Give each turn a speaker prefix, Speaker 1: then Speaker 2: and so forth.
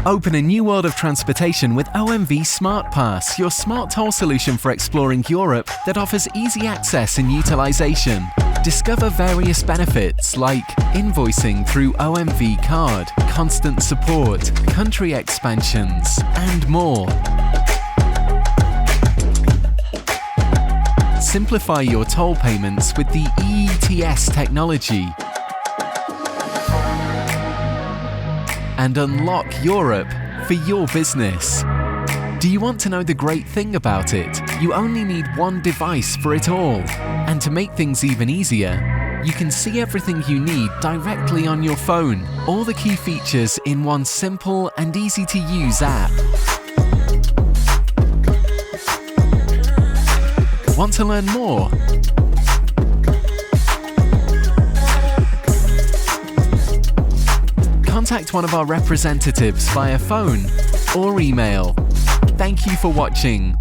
Speaker 1: Open a new world of transportation with OMV SmartPass, your smart toll solution for exploring Europe that offers easy access and utilization. Discover various benefits like invoicing through OMV Card, constant support, country expansions, and more. Simplify your toll payments with the EETS-Technology and unlock Europe for your business. Do you want to know the great thing about it? You only need one device for it all. And to make things even easier, you can see everything you need directly on your phone. All the key features in one simple and easy-to-use app. Want to learn more? Contact one of our representatives via phone or email. Thank you for watching.